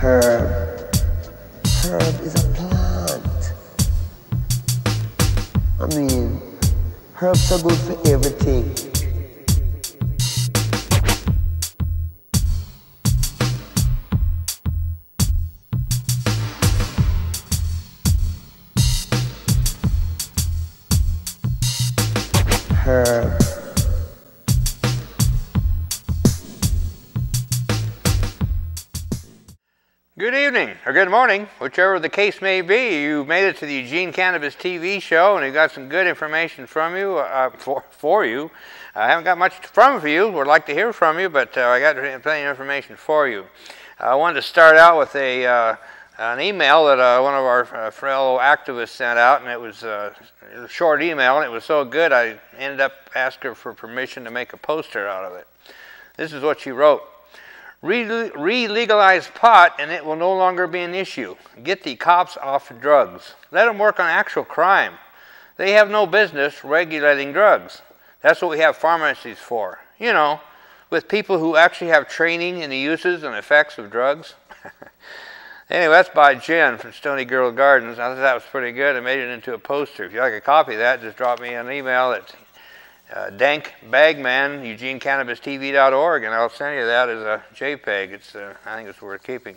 Herb. Herb is a plant. I mean, herbs are good for everything. Herb. Good evening, or good morning, whichever the case may be. You made it to the Eugene Cannabis TV show, and we got some good information from you, for you. I haven't got much from you. Would like to hear from you, but I got plenty of information for you. I wanted to start out with an email that one of our fellow activists sent out, and it was a short email, and it was so good I ended up asking her for permission to make a poster out of it. This is what she wrote. Re-legalize pot and it will no longer be an issue. Get the cops off drugs. Let them work on actual crime. They have no business regulating drugs. That's what we have pharmacies for. You know, with people who actually have training in the uses and effects of drugs. Anyway, that's by Jen from Stony Girl Gardens. I thought that was pretty good. I made it into a poster. If you'd like a copy of that, just drop me an email at dankbagman, eugenecannabistv.org, and I'll send you that as a JPEG. It's, I think it's worth keeping.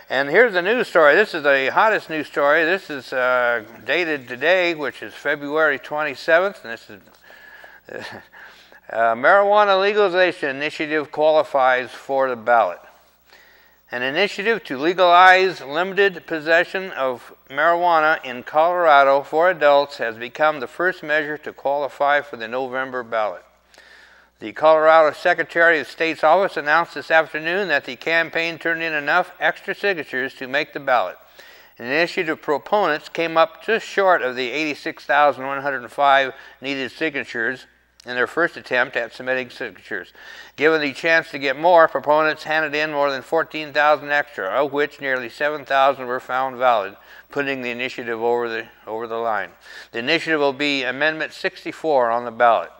And here's the news story. This is the hottest news story. This is dated today, which is February 27th, and this is marijuana legalization initiative qualifies for the ballot. An initiative to legalize limited possession of marijuana in Colorado for adults has become the first measure to qualify for the November ballot. The Colorado Secretary of State's office announced this afternoon that the campaign turned in enough extra signatures to make the ballot. An initiative proponents came up just short of the 86,105 needed signatures in their first attempt at submitting signatures. Given the chance to get more, proponents handed in more than 14,000 extra, of which nearly 7,000 were found valid, putting the initiative over the line. The initiative will be Amendment 64 on the ballot.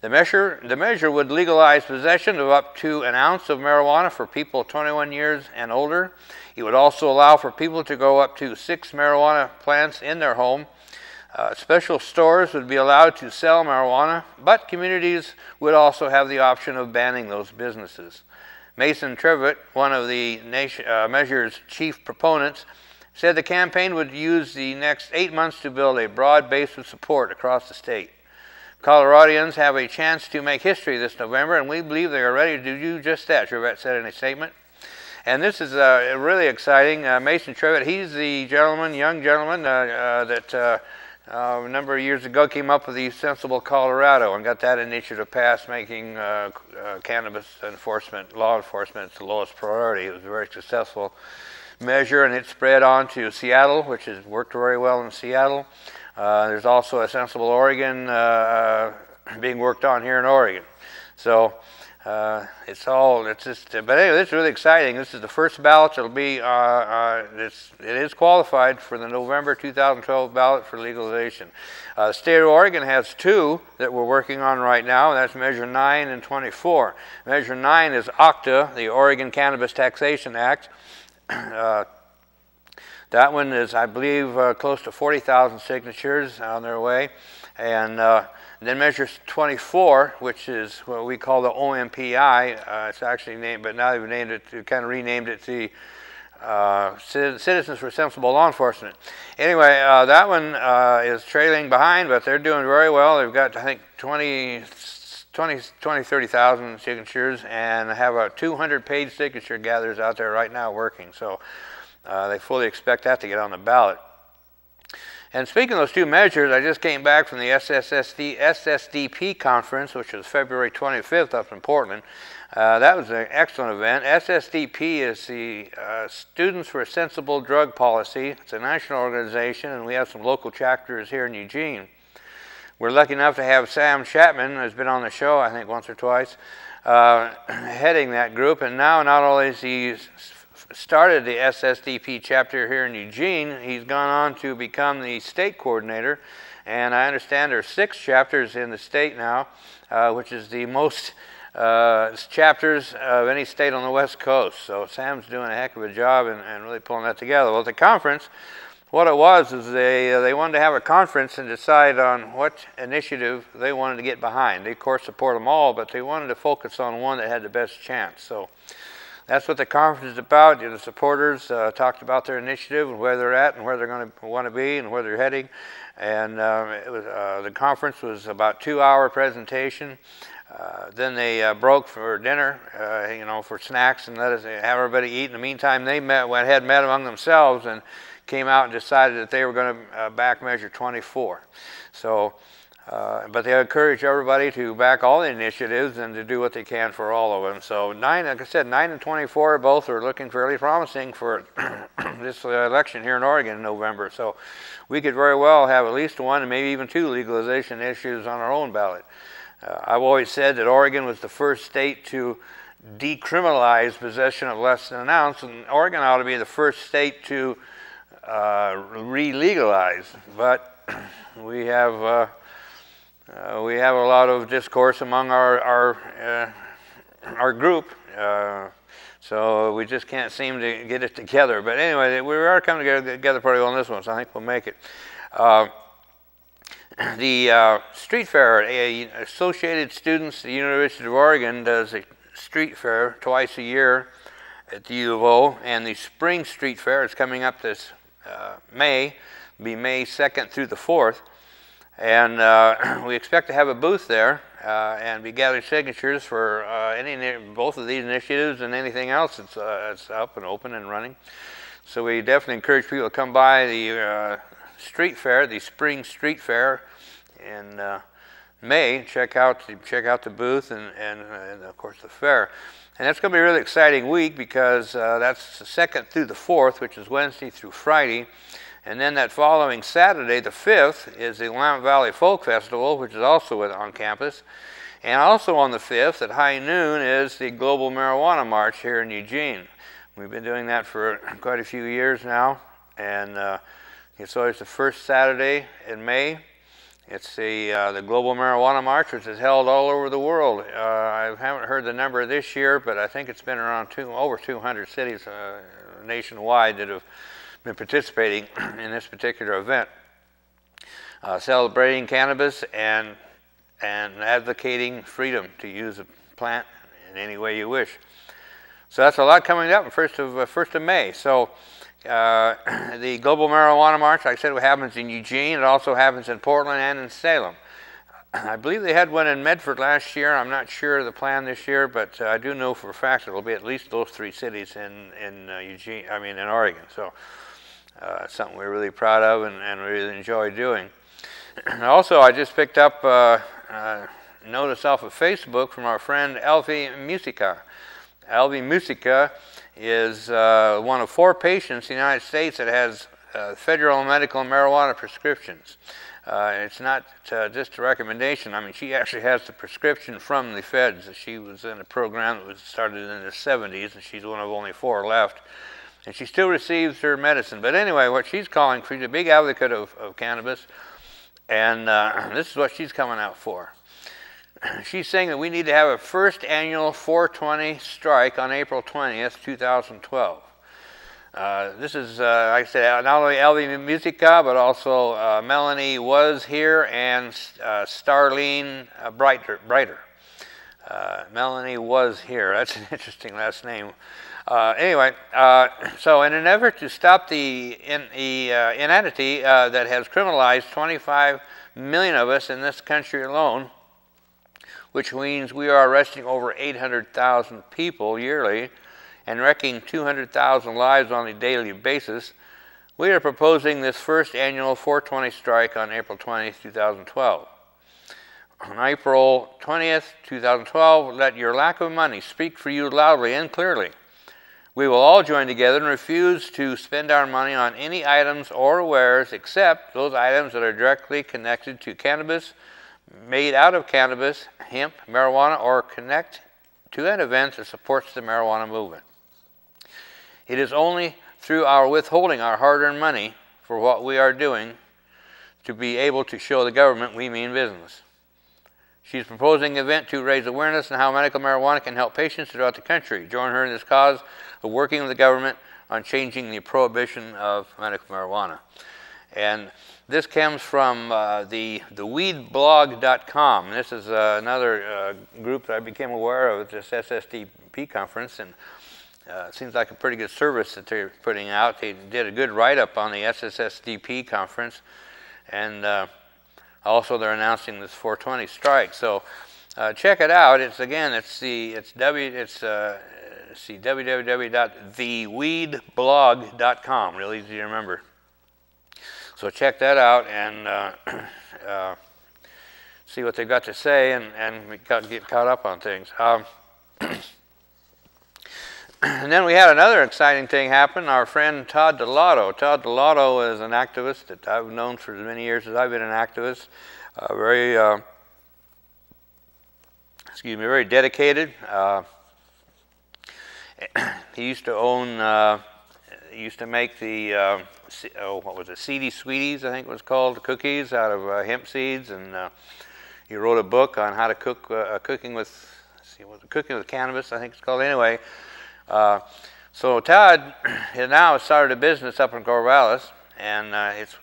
The measure would legalize possession of up to an ounce of marijuana for people 21 years and older. It would also allow for people to grow up to 6 marijuana plants in their home. Special stores would be allowed to sell marijuana, but communities would also have the option of banning those businesses. Mason Trevitt, one of the measure's chief proponents, said the campaign would use the next 8 months to build a broad base of support across the state. Coloradans have a chance to make history this November, and we believe they are ready to do just that, Trevitt said in a statement. And this is really exciting. Mason Trevitt, he's the young gentleman that a number of years ago came up with the Sensible Colorado and got that initiative passed, making cannabis law enforcement the lowest priority. It was a very successful measure, and it spread on to Seattle, which has worked very well in Seattle. There's also a Sensible Oregon being worked on here in Oregon. So but anyway, this is really exciting. This is the first ballot. It'll be, it is qualified for the November 2012 ballot for legalization. The state of Oregon has 2 that we're working on right now, and that's Measure 9 and 24. Measure 9 is OCTA, the Oregon Cannabis Taxation Act. That one is, I believe, close to 40,000 signatures on their way. And then Measure 24, which is what we call the OMPI. It's actually named, but now they've named it, kind of renamed it to Citizens for Sensible Law Enforcement. Anyway, that one is trailing behind, but they're doing very well. They've got, I think, 30,000 signatures, and have a 200-page signature gathers out there right now working. So they fully expect that to get on the ballot. And speaking of those 2 measures, I just came back from the SSDP conference, which was February 25th up in Portland. That was an excellent event. SSDP is the Students for a Sensible Drug Policy. It's a national organization, and we have some local chapters here in Eugene. We're lucky enough to have Sam Chapman, who's been on the show, I think, once or twice, heading that group. And now, not only is he started the SSDP chapter here in Eugene, he's gone on to become the state coordinator, and I understand there are 6 chapters in the state now, which is the most chapters of any state on the West Coast. So Sam's doing a heck of a job and really pulling that together. Well, at the conference, what it was is they wanted to have a conference and decide on what initiative they wanted to get behind. They, of course, support them all, but they wanted to focus on one that had the best chance. So that's what the conference is about. The supporters talked about their initiative and where they're at and where they're going to want to be and where they're heading. And the conference was about a 2-hour presentation. Then they broke for dinner, for snacks, and let us have everybody eat. In the meantime, they went ahead and met among themselves and came out and decided that they were going to back Measure 24. So, but they encourage everybody to back all the initiatives and to do what they can for all of them. So like I said, 9 and 24 both are looking fairly promising for this election here in Oregon in November. So we could very well have at least one and maybe even 2 legalization issues on our own ballot. I've always said that Oregon was the first state to decriminalize possession of less than an ounce, and Oregon ought to be the first state to re-legalize. But we have a lot of discourse among our group, so we just can't seem to get it together. But anyway, we are coming together pretty well on this one, so I think we'll make it. The street fair, Associated Students at the University of Oregon does a street fair twice a year at the U of O, and the spring street fair is coming up this May, be May 2nd through the 4th, and we expect to have a booth there and be gathering signatures for both of these initiatives and anything else that's up and open and running. So we definitely encourage people to come by the street fair, the spring street fair in May. Check out the booth and of course the fair. And that's going to be a really exciting week because that's the 2nd through the 4th, which is Wednesday through Friday. And then that following Saturday, the 5th, is the Willamette Valley Folk Festival, which is also on campus. And also on the 5th at high noon is the Global Marijuana March here in Eugene. We've been doing that for quite a few years now. And it's always the first Saturday in May. It's the Global Marijuana March, which is held all over the world. I haven't heard the number this year, but I think it's been around over 200 cities nationwide that have been participating in this particular event, celebrating cannabis and advocating freedom to use a plant in any way you wish. So that's a lot coming up on 1st of May. So the Global Marijuana March, like I said, it happens in Eugene. It also happens in Portland and in Salem. I believe they had one in Medford last year. I'm not sure of the plan this year, but I do know for a fact it'll be at least those 3 cities in Oregon. So it's something we're really proud of and really enjoy doing. Also, I just picked up a notice off of Facebook from our friend Alvi Musica. Alvi Musica is one of 4 patients in the United States that has federal medical marijuana prescriptions. It's not just a recommendation. I mean, she actually has the prescription from the feds. She was in a program that was started in the 70s, and she's one of only 4 left. And she still receives her medicine. But anyway, what she's calling for, she's a big advocate of cannabis, and this is what she's coming out for. She's saying that we need to have a first annual 420 strike on April 20th, 2012. This is, like I said, not only Alvi Musica, but also Melanie Was Here and Starlene Brighter. Melanie Was Here. That's an interesting last name. Anyway, so in an effort to stop the inanity that has criminalized 25 million of us in this country alone, which means we are arresting over 800,000 people yearly and wrecking 200,000 lives on a daily basis, we are proposing this first annual 420 strike on April 20th, 2012. On April 20th, 2012, let your lack of money speak for you loudly and clearly. We will all join together and refuse to spend our money on any items or wares except those items that are directly connected to cannabis, made out of cannabis, hemp, marijuana, or connect to an event that supports the marijuana movement. It is only through our withholding our hard-earned money for what we are doing to be able to show the government we mean business. She's proposing an event to raise awareness on how medical marijuana can help patients throughout the country. Join her in this cause of working with the government on changing the prohibition of medical marijuana. And this comes from the weedblog.com. This is another group that I became aware of at this SSDP conference, and it seems like a pretty good service that they're putting out. They did a good write-up on the SSDP conference, and also they're announcing this 420 strike. So check it out. It's www.theweedblog.com. Real easy to remember. So check that out and see what they've got to say, and we get caught up on things. And then we had another exciting thing happen. Our friend Todd De La Torre. Todd De La Torre is an activist that I've known for as many years as I've been an activist. Very dedicated. He used to own, he used to make the, what was it, Seedy Sweeties, I think it was called, the cookies out of hemp seeds, and he wrote a book on how to cook, cooking with cannabis, I think it's called. Anyway, so Todd has now started a business up in Corvallis, and this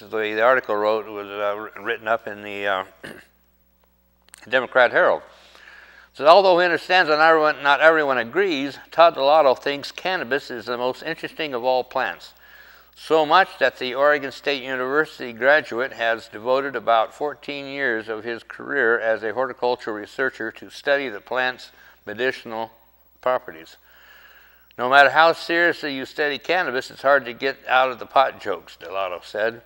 is the article wrote was written up in the Democrat Herald. So although he understands that not everyone agrees, Todd De La Torre thinks cannabis is the most interesting of all plants. So much that the Oregon State University graduate has devoted about 14 years of his career as a horticultural researcher to study the plant's medicinal properties. No matter how seriously you study cannabis, it's hard to get out of the pot jokes, De La Torre said.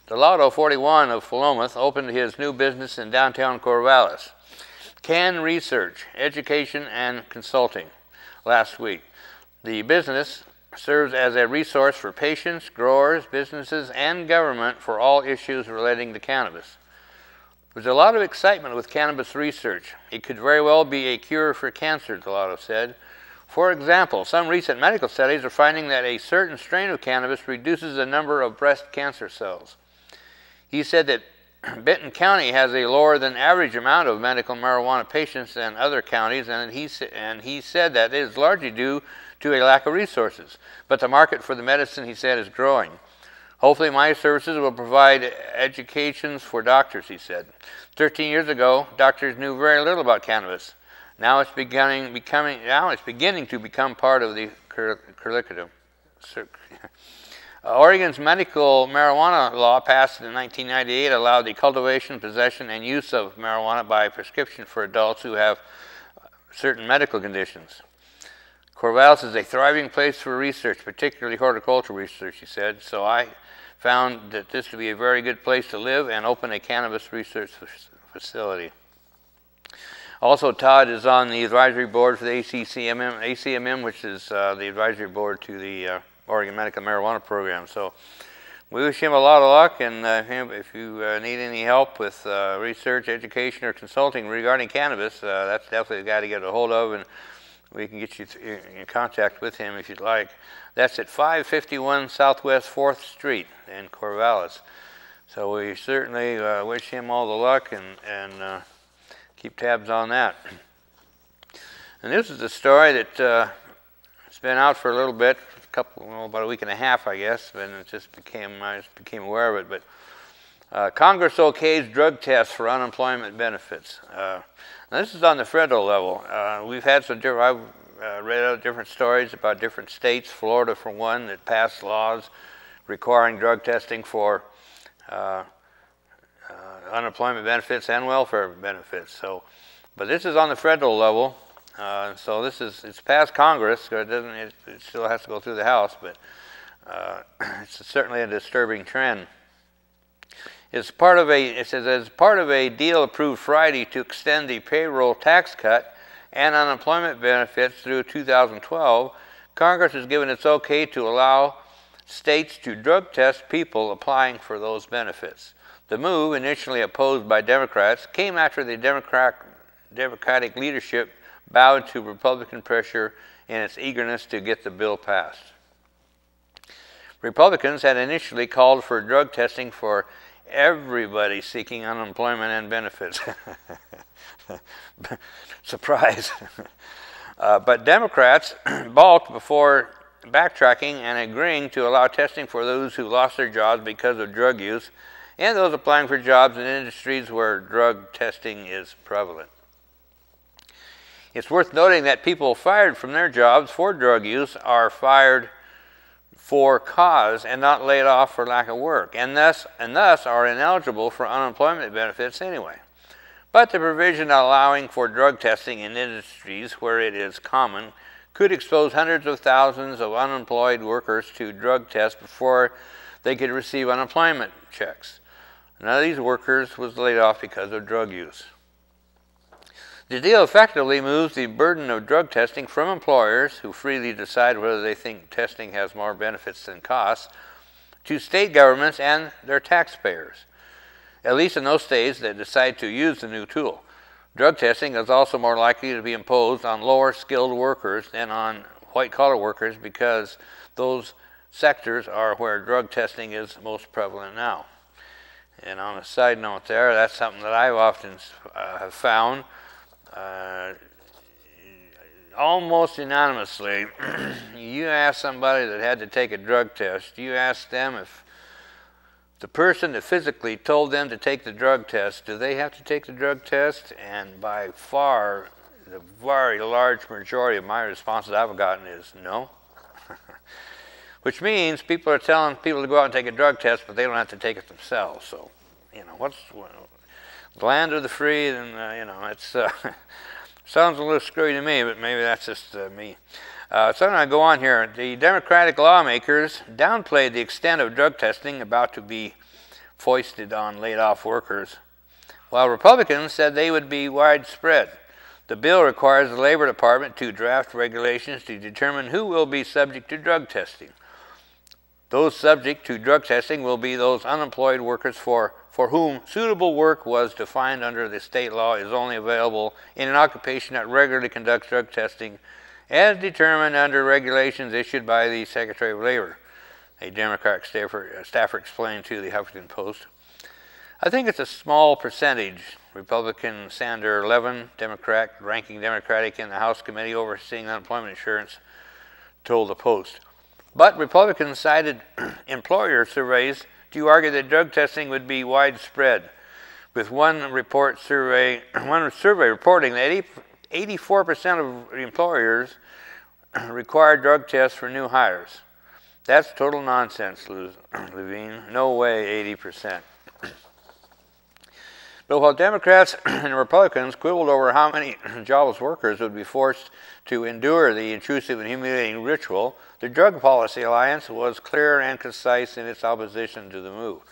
De La Torre, 41, of Philomath, opened his new business in downtown Corvallis, Can Research, Education, and Consulting, last week. The business serves as a resource for patients, growers, businesses, and government for all issues relating to cannabis. There's a lot of excitement with cannabis research. It could very well be a cure for cancer, De La Torre said. For example, some recent medical studies are finding that a certain strain of cannabis reduces the number of breast cancer cells. He said that Benton County has a lower than average amount of medical marijuana patients than other counties, and he said that it is largely due to a lack of resources. But the market for the medicine, he said, is growing. Hopefully my services will provide educations for doctors, he said. 13 years ago, doctors knew very little about cannabis. Now it's beginning to become part of the curriculum. Oregon's medical marijuana law, passed in 1998, allowed the cultivation, possession, and use of marijuana by prescription for adults who have certain medical conditions. Corvallis is a thriving place for research, particularly horticultural research, he said, so I found that this would be a very good place to live and open a cannabis research facility. Also, Todd is on the advisory board for the ACMM, which is the advisory board to the Oregon Medical Marijuana Program. So we wish him a lot of luck, and if you need any help with research, education, or consulting regarding cannabis, that's definitely the guy to get a hold of, and we can get you in contact with him if you'd like. That's at 551 Southwest 4th Street in Corvallis. So we certainly wish him all the luck, and keep tabs on that. And this is a story that it's been out for a little bit, about a week and a half, I guess, and I just became aware of it. But Congress okays drug tests for unemployment benefits. Now this is on the federal level. We've had some I've read out different stories about different states. Florida, for one, that passed laws requiring drug testing for unemployment benefits and welfare benefits. So, but this is on the federal level. So it's past Congress. It still has to go through the House, but it's certainly a disturbing trend. It says as part of a deal approved Friday to extend the payroll tax cut and unemployment benefits through 2012, Congress has given its okay to allow states to drug test people applying for those benefits. The move, initially opposed by Democrats, came after the Democratic leadership bowed to Republican pressure in its eagerness to get the bill passed. Republicans had initially called for drug testing for everybody seeking unemployment and benefits. Surprise. But Democrats balked before backtracking and agreeing to allow testing for those who lost their jobs because of drug use and those applying for jobs in industries where drug testing is prevalent. It's worth noting that people fired from their jobs for drug use are fired for cause and not laid off for lack of work, and thus are ineligible for unemployment benefits anyway. But the provision allowing for drug testing in industries where it is common could expose hundreds of thousands of unemployed workers to drug tests before they could receive unemployment checks. None of these workers was laid off because of drug use. The deal effectively moves the burden of drug testing from employers, who freely decide whether they think testing has more benefits than costs, to state governments and their taxpayers, at least in those states that decide to use the new tool. Drug testing is also more likely to be imposed on lower skilled workers than on white-collar workers because those sectors are where drug testing is most prevalent now. And on a side note there, that's something that I've often have found almost unanimously. You ask somebody that had to take a drug test, you ask them if the person that physically told them to take the drug test, do they have to take the drug test? And by far, the very large majority of my responses I've gotten is no. Which means people are telling people to go out and take a drug test, but they don't have to take it themselves. So, what's the land of the free? And it's sounds a little screwy to me, but maybe that's just me. So I'm going to go on here. The Democratic lawmakers downplayed the extent of drug testing about to be foisted on laid-off workers, while Republicans said they would be widespread. The bill requires the Labor Department to draft regulations to determine who will be subject to drug testing. Those subject to drug testing will be those unemployed workers for whom suitable work was defined under the state law is only available in an occupation that regularly conducts drug testing as determined under regulations issued by the Secretary of Labor, a Democratic staffer explained to the Huffington Post. I think it's a small percentage. Republican Sander Levin, Democrat, ranking Democratic in the House Committee overseeing unemployment insurance, told the Post. But Republicans cited employer surveys to argue that drug testing would be widespread, with one survey reporting that 84% of employers require drug tests for new hires. That's total nonsense, Levine. No way 80%. But while Democrats and Republicans quibbled over how many jobless workers would be forced to endure the intrusive and humiliating ritual, the Drug Policy Alliance was clear and concise in its opposition to the move.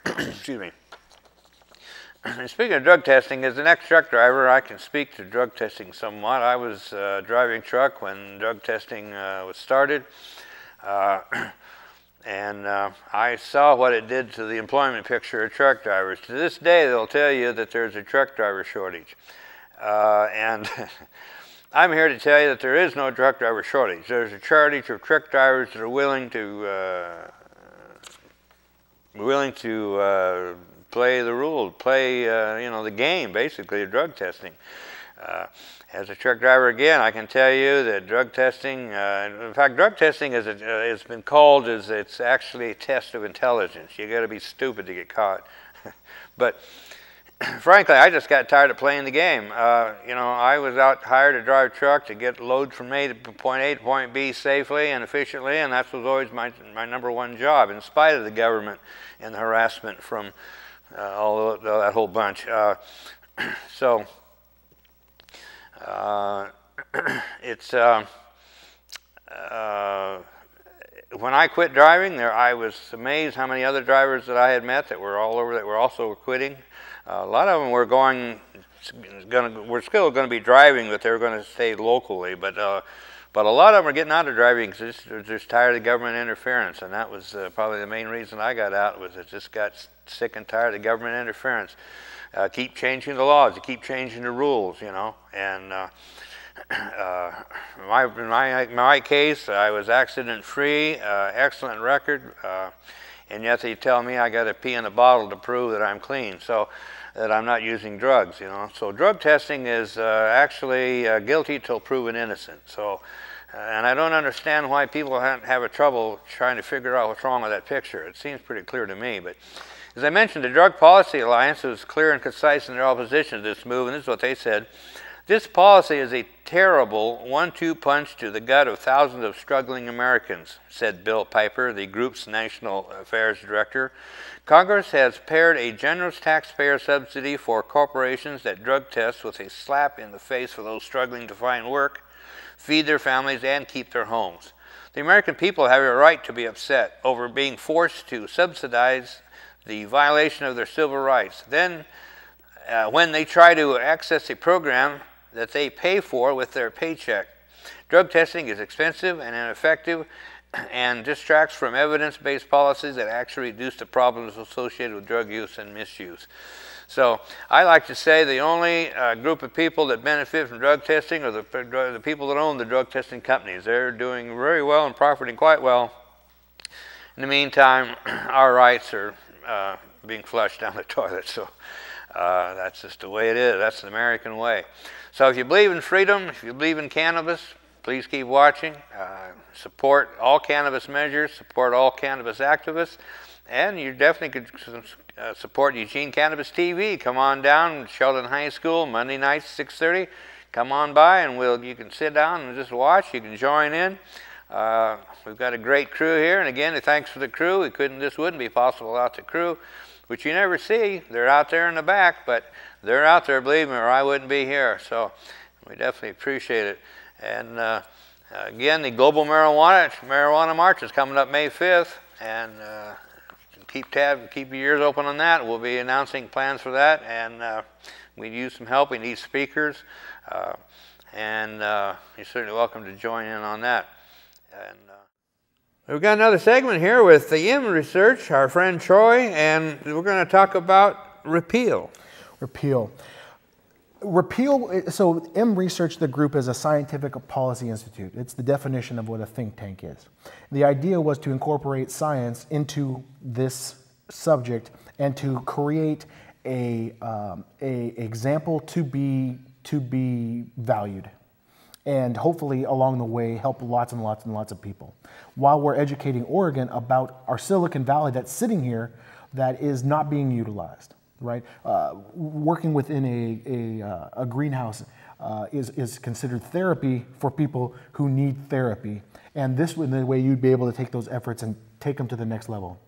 Excuse me. And speaking of drug testing, as an ex-truck driver, I can speak to drug testing somewhat. I was driving truck when drug testing was started, and I saw what it did to the employment picture of truck drivers. To this day, they'll tell you that there's a truck driver shortage. And I'm here to tell you that there is no truck driver shortage. There's a shortage of truck drivers that are willing to play the rule, play the game, basically, of drug testing. As a truck driver, again, I can tell you that drug testing, in fact, drug testing has been called as it's actually a test of intelligence. You got to be stupid to get caught. But frankly, I just got tired of playing the game. I was out hired to drive a truck to get load from point A to point B safely and efficiently, and that was always my number one job, in spite of the government and the harassment from that whole bunch. When I quit driving, I was amazed how many other drivers that I had met that were all over that were also quitting. A lot of them were still going to be driving, but they were going to stay locally. But a lot of them are getting out of driving because they're just tired of government interference, and that was probably the main reason I got out. Was I just got sick and tired of government interference. Keep changing the laws, keep changing the rules, And in my case, I was accident-free, excellent record. and yet they tell me I got to pee in a bottle to prove that I'm clean, so that I'm not using drugs, you know. So drug testing is actually guilty till proven innocent. So, and I don't understand why people have a trouble trying to figure out what's wrong with that picture. It seems pretty clear to me, but as I mentioned, the Drug Policy Alliance was clear and concise in their opposition to this move, and this is what they said. This policy is a terrible one-two punch to the gut of thousands of struggling Americans, said Bill Piper, the group's National Affairs Director. Congress has paired a generous taxpayer subsidy for corporations that drug test with a slap in the face for those struggling to find work, feed their families, and keep their homes. The American people have a right to be upset over being forced to subsidize the violation of their civil rights. Then, when they try to access a program that they pay for with their paycheck. Drug testing is expensive and ineffective and distracts from evidence-based policies that actually reduce the problems associated with drug use and misuse. So I like to say the only group of people that benefit from drug testing are the people that own the drug testing companies. They're doing very well and profiting quite well. In the meantime, our rights are being flushed down the toilet. So that's just the way it is. That's the American way. So if you believe in freedom, if you believe in cannabis, please keep watching. Support all cannabis measures, support all cannabis activists, and you definitely could support Eugene Cannabis TV. Come on down, Sheldon High School, Monday nights, 6:30. Come on by, and you can sit down and just watch. You can join in. We've got a great crew here, and again, thanks for the crew. This wouldn't be possible without the crew, which you never see. They're out there in the back, but they're out there, believe me, or I wouldn't be here. So we definitely appreciate it. And again, the Global Marijuana March is coming up May 5th, and keep your ears open on that. We'll be announcing plans for that, and we need some help. We need speakers, and you're certainly welcome to join in on that. And we've got another segment here with the M Research, our friend Troy, and we're going to talk about repeal. Repeal. So M Research, the group, is a scientific policy institute. It's the definition of what a think tank is. The idea was to incorporate science into this subject and to create a example to be valued, and hopefully along the way help lots and lots and lots of people, while we're educating Oregon about our Silicon Valley that's sitting here that is not being utilized. Right, working within a greenhouse is considered therapy for people who need therapy, and this would be the way you'd be able to take those efforts and take them to the next level.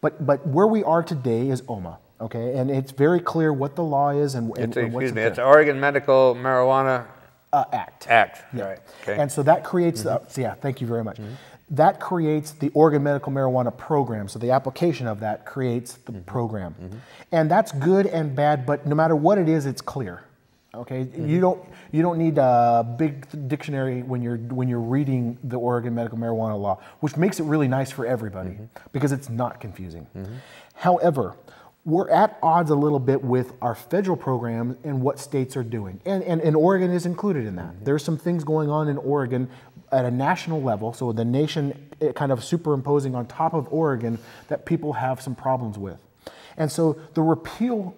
But where we are today is OMA, okay, and it's very clear what the law is and what's it's the Oregon Medical Marijuana Act. Yeah. Right. Okay. And so that creates thank you very much. Mm-hmm. That creates the Oregon Medical Marijuana Program. So the application of that creates the program. Mm-hmm. And that's good and bad, but no matter what it is, it's clear. Okay? Mm-hmm. You don't need a big dictionary when you're reading the Oregon Medical Marijuana law, which makes it really nice for everybody because it's not confusing. Mm-hmm. However, we're at odds a little bit with our federal program and what states are doing. And Oregon is included in that. Mm-hmm. There's some things going on in Oregon at a national level, so the nation kind of superimposing on top of Oregon that people have some problems with. And so the repeal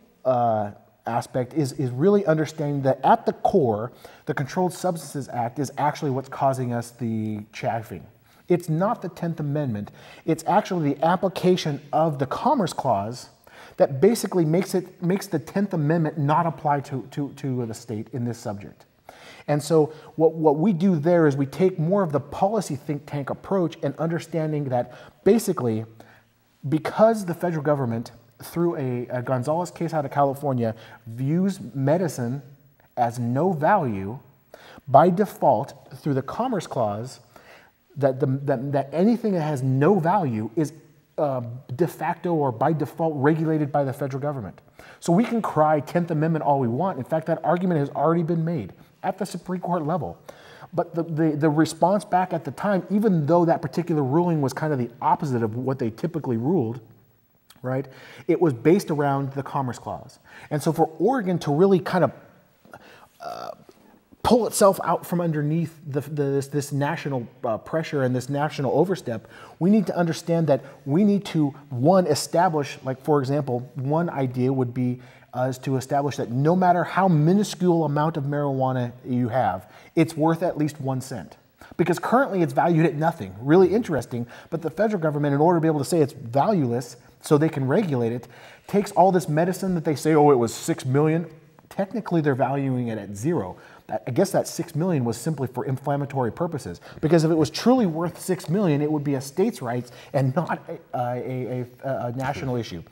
aspect is really understanding that at the core, the Controlled Substances Act is actually what's causing us the chafing. It's not the 10th Amendment. It's actually the application of the Commerce Clause that basically makes the 10th Amendment not apply to the state in this subject. And so what we do there is we take more of the policy think tank approach and understanding that basically because the federal government, through a Gonzalez case out of California, views medicine as no value, by default, through the Commerce Clause, that anything that has no value is de facto or by default regulated by the federal government. So we can cry 10th Amendment all we want. In fact, that argument has already been made at the Supreme Court level. But the response back at the time, even though that particular ruling was kind of the opposite of what they typically ruled, right, it was based around the Commerce Clause. And so for Oregon to really kind of pull itself out from underneath this national pressure and this national overstep, we need to understand that we need to, one, establish, like for example, one idea would be is to establish that no matter how minuscule amount of marijuana you have, it's worth at least 1 cent. Because currently it's valued at nothing. Really interesting, but the federal government, in order to be able to say it's valueless so they can regulate it, takes all this medicine that they say, oh, it was 6 million. Technically, they're valuing it at 0. I guess that 6 million was simply for inflammatory purposes. Because if it was truly worth 6 million, it would be a states' rights and not a national issue.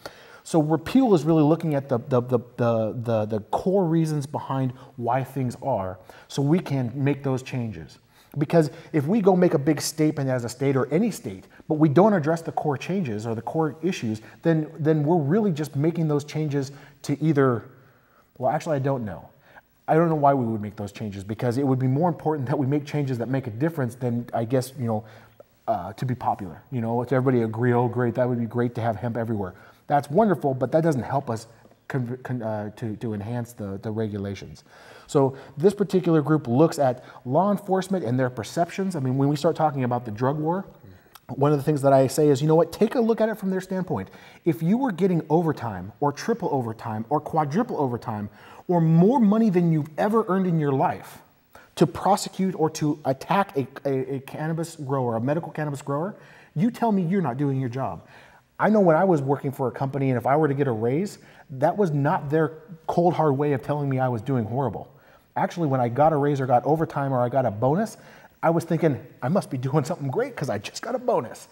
So repeal is really looking at the core reasons behind why things are, so we can make those changes. Because if we go make a big statement as a state or any state, but we don't address the core changes or the core issues, then we're really just making those changes to either, well, actually, I don't know. I don't know why we would make those changes, because it would be more important that we make changes that make a difference than, I guess, to be popular. To everybody agree, oh, great, that would be great to have hemp everywhere. That's wonderful, but that doesn't help us to enhance the regulations. So this particular group looks at law enforcement and their perceptions. I mean, when we start talking about the drug war, one of the things that I say is, you know what, take a look at it from their standpoint. If you were getting overtime or triple overtime or quadruple overtime or more money than you've ever earned in your life to prosecute or to attack a cannabis grower, a medical cannabis grower, you tell me you're not doing your job. I know when I was working for a company, and if I were to get a raise, that was not their cold hard way of telling me I was doing horrible. Actually, when I got a raise or got overtime or I got a bonus, I was thinking, I must be doing something great because I just got a bonus.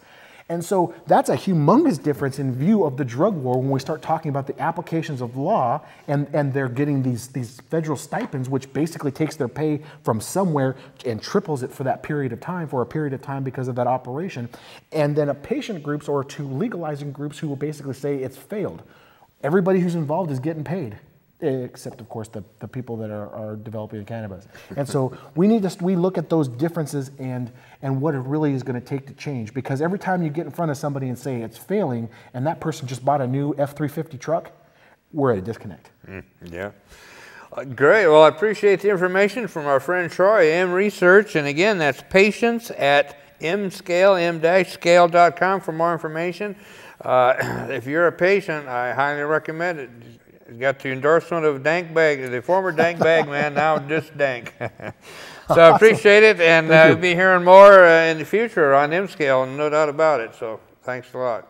And so that's a humongous difference in view of the drug war when we start talking about the applications of law and they're getting these federal stipends, which basically takes their pay from somewhere and triples it for that period of time, because of that operation. And then a patient groups or two legalizing groups who will basically say it's failed. Everybody who's involved is getting paid, except of course the people that are developing the cannabis. And so we look at those differences and what it really is going to take to change, because every time you get in front of somebody and say it's failing and that person just bought a new F-350 truck, we're at a disconnect. Yeah. Great. Well, I appreciate the information from our friend Troy, M Research, and again, that's patients at m-scale.com for more information. If you're a patient, I highly recommend it. He's got the endorsement of Dank Bag, the former Dank Bag man, now just Dank. So I appreciate it, and we'll be hearing more in the future on M-Scale, no doubt about it. So thanks a lot.